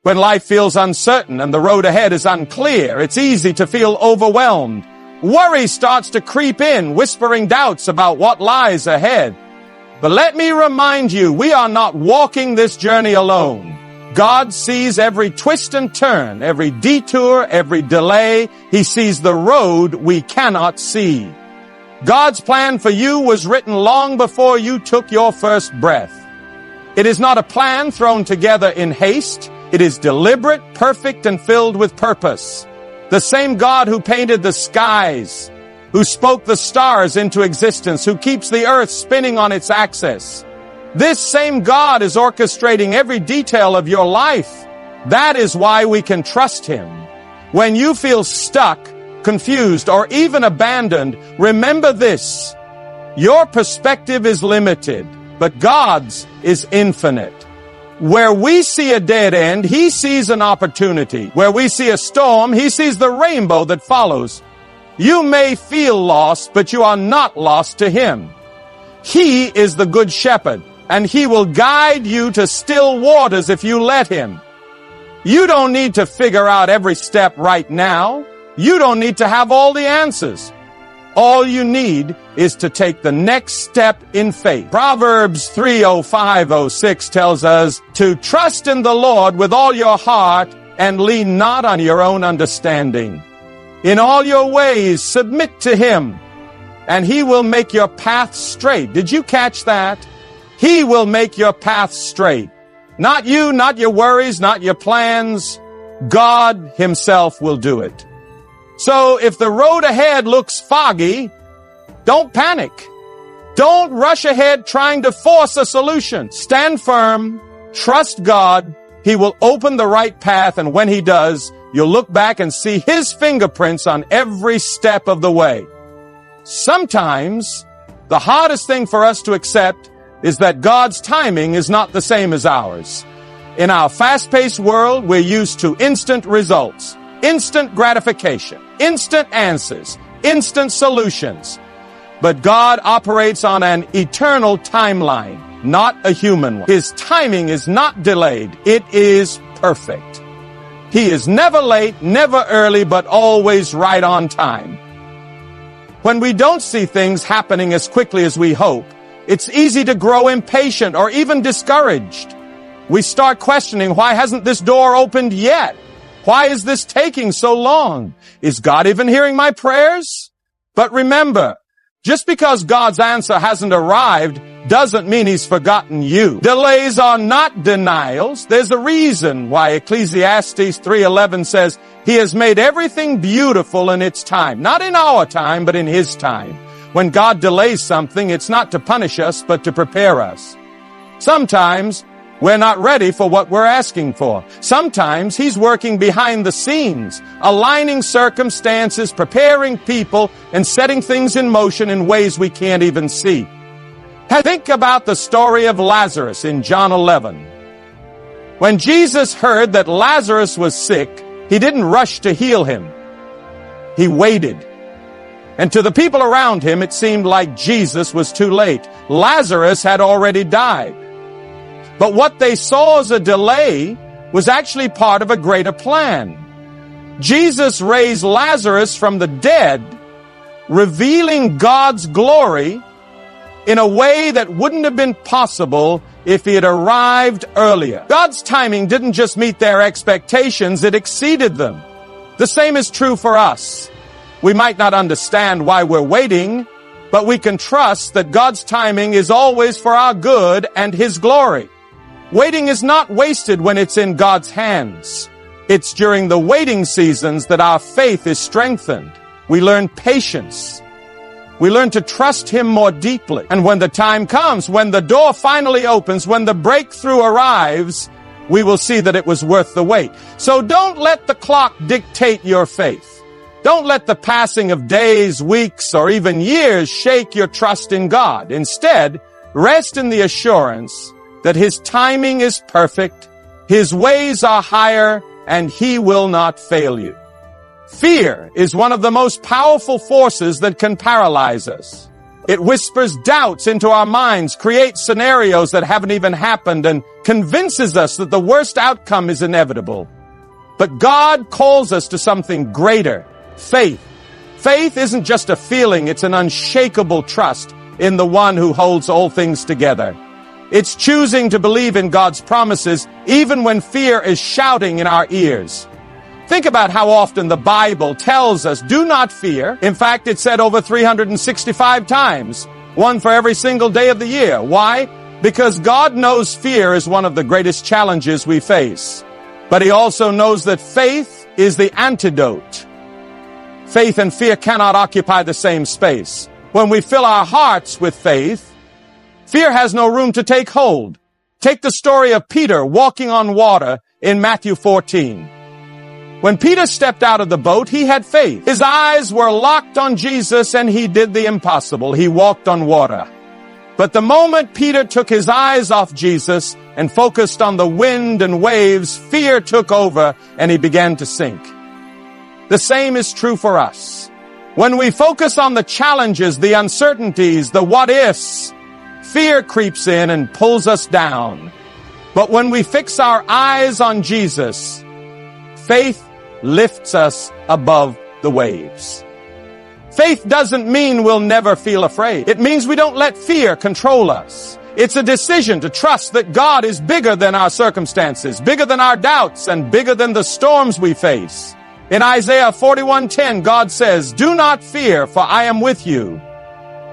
When life feels uncertain and the road ahead is unclear, it's easy to feel overwhelmed. Worry starts to creep in, whispering doubts about what lies ahead. But let me remind you, we are not walking this journey alone. God sees every twist and turn, every detour, every delay. He sees the road we cannot see. God's plan for you was written long before you took your first breath. It is not a plan thrown together in haste. It is deliberate, perfect, and filled with purpose. The same God who painted the skies, who spoke the stars into existence, who keeps the earth spinning on its axis. This same God is orchestrating every detail of your life. That is why we can trust Him. When you feel stuck, confused, or even abandoned, remember this: your perspective is limited, but God's is infinite. Where we see a dead end, He sees an opportunity. Where we see a storm, He sees the rainbow that follows. You may feel lost, but you are not lost to Him. He is the good shepherd, and He will guide you to still waters if you let Him. You don't need to figure out every step right now. You don't need to have all the answers. All you need is to take the next step in faith. Proverbs 3:05-06 tells us to trust in the Lord with all your heart and lean not on your own understanding. In all your ways submit to Him, and He will make your path straight. Did you catch that? He will make your path straight. Not you, not your worries, not your plans. God Himself will do it. So if the road ahead looks foggy, don't panic. Don't rush ahead trying to force a solution. Stand firm, trust God. He will open the right path, and when He does, you'll look back and see His fingerprints on every step of the way. Sometimes, the hardest thing for us to accept is that God's timing is not the same as ours. In our fast-paced world, we're used to instant results, instant gratification, instant answers, instant solutions. But God operates on an eternal timeline, not a human one. His timing is not delayed. It is perfect. He is never late, never early, but always right on time. When we don't see things happening as quickly as we hope, it's easy to grow impatient or even discouraged. We start questioning, why hasn't this door opened yet? Why is this taking so long? Is God even hearing my prayers? But remember, just because God's answer hasn't arrived doesn't mean He's forgotten you. Delays are not denials. There's a reason why Ecclesiastes 3:11 says, He has made everything beautiful in its time. Not in our time, but in His time. When God delays something, it's not to punish us, but to prepare us. Sometimes we're not ready for what we're asking for. Sometimes He's working behind the scenes, aligning circumstances, preparing people, and setting things in motion in ways we can't even see. Think about the story of Lazarus in John 11. When Jesus heard that Lazarus was sick, He didn't rush to heal him. He waited. And to the people around Him, it seemed like Jesus was too late. Lazarus had already died. But what they saw as a delay was actually part of a greater plan. Jesus raised Lazarus from the dead, revealing God's glory in a way that wouldn't have been possible if He had arrived earlier. God's timing didn't just meet their expectations, it exceeded them. The same is true for us. We might not understand why we're waiting, but we can trust that God's timing is always for our good and His glory. Waiting is not wasted when it's in God's hands. It's during the waiting seasons that our faith is strengthened. We learn patience. We learn to trust Him more deeply. And when the time comes, when the door finally opens, when the breakthrough arrives, we will see that it was worth the wait. So don't let the clock dictate your faith. Don't let the passing of days, weeks, or even years shake your trust in God. Instead, rest in the assurance that His timing is perfect, His ways are higher, and He will not fail you. Fear is one of the most powerful forces that can paralyze us. It whispers doubts into our minds, creates scenarios that haven't even happened, and convinces us that the worst outcome is inevitable. But God calls us to something greater, faith. Faith isn't just a feeling, it's an unshakable trust in the one who holds all things together. It's choosing to believe in God's promises even when fear is shouting in our ears. Think about how often the Bible tells us, do not fear. In fact, it's said over 365 times, one for every single day of the year. Why? Because God knows fear is one of the greatest challenges we face. But He also knows that faith is the antidote. Faith and fear cannot occupy the same space. When we fill our hearts with faith, fear has no room to take hold. Take the story of Peter walking on water in Matthew 14. When Peter stepped out of the boat, he had faith. His eyes were locked on Jesus and he did the impossible. He walked on water. But the moment Peter took his eyes off Jesus and focused on the wind and waves, fear took over and he began to sink. The same is true for us. When we focus on the challenges, the uncertainties, the what-ifs, fear creeps in and pulls us down. But when we fix our eyes on Jesus, faith lifts us above the waves. Faith doesn't mean we'll never feel afraid. It means we don't let fear control us. It's a decision to trust that God is bigger than our circumstances, bigger than our doubts, and bigger than the storms we face. In Isaiah 41:10, God says, "Do not fear, for I am with you.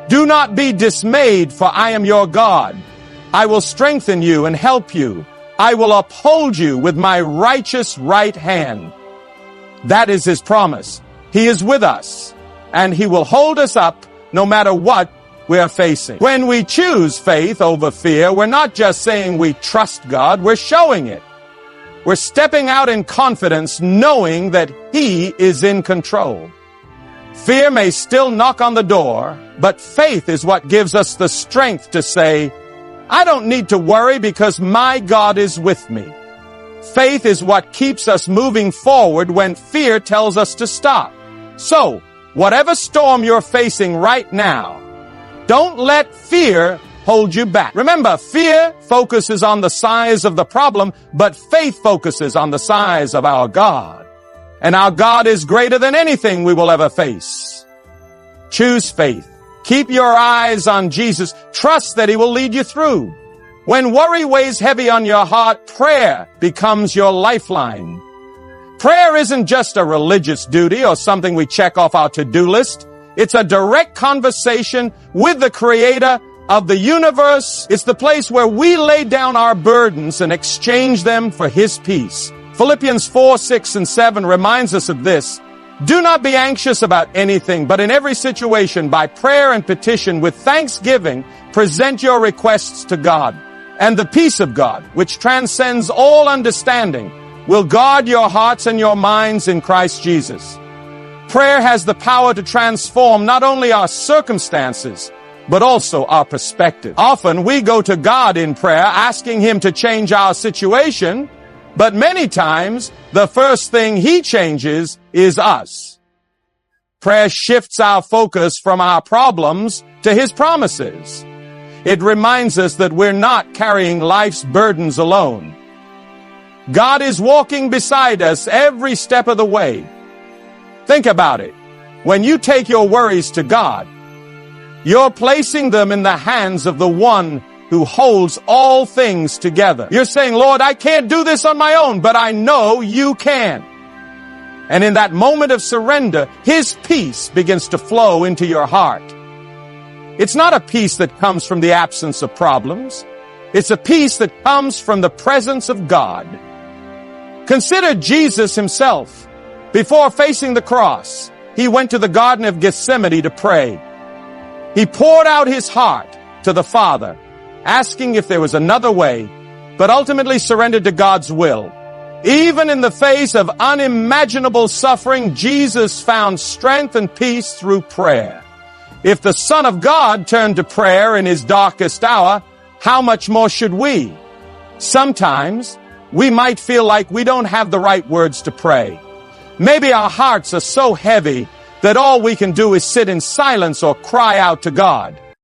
Do not be dismayed, for I am your God. I will strengthen you and help you. I will uphold you with my righteous right hand." That is His promise. He is with us, and He will hold us up no matter what we are facing. When we choose faith over fear, we're not just saying we trust God, we're showing it. We're stepping out in confidence, knowing that He is in control. Fear may still knock on the door, but faith is what gives us the strength to say, I don't need to worry because my God is with me. Faith is what keeps us moving forward when fear tells us to stop. So, whatever storm you're facing right now, don't let fear hold you back. Remember, fear focuses on the size of the problem, but faith focuses on the size of our God. And our God is greater than anything we will ever face. Choose faith. Keep your eyes on Jesus. Trust that He will lead you through. When worry weighs heavy on your heart, prayer becomes your lifeline. Prayer isn't just a religious duty or something we check off our to-do list. It's a direct conversation with the Creator of the universe. It's the place where we lay down our burdens and exchange them for His peace. Philippians 4:6 and 7 reminds us of this. Do not be anxious about anything, but in every situation, by prayer and petition, with thanksgiving, present your requests to God. And the peace of God, which transcends all understanding, will guard your hearts and your minds in Christ Jesus. Prayer has the power to transform not only our circumstances, but also our perspective. Often we go to God in prayer asking Him to change our situation, but many times the first thing He changes is us. Prayer shifts our focus from our problems to His promises. It reminds us that we're not carrying life's burdens alone. God is walking beside us every step of the way. Think about it. When you take your worries to God, you're placing them in the hands of the one who holds all things together. You're saying, Lord, I can't do this on my own, but I know you can. And in that moment of surrender, His peace begins to flow into your heart. It's not a peace that comes from the absence of problems. It's a peace that comes from the presence of God. Consider Jesus Himself. Before facing the cross, He went to the Garden of Gethsemane to pray. He poured out His heart to the Father, asking if there was another way, but ultimately surrendered to God's will. Even in the face of unimaginable suffering, Jesus found strength and peace through prayer. If the Son of God turned to prayer in His darkest hour, how much more should we? Sometimes we might feel like we don't have the right words to pray. Maybe our hearts are so heavy that all we can do is sit in silence or cry out to God.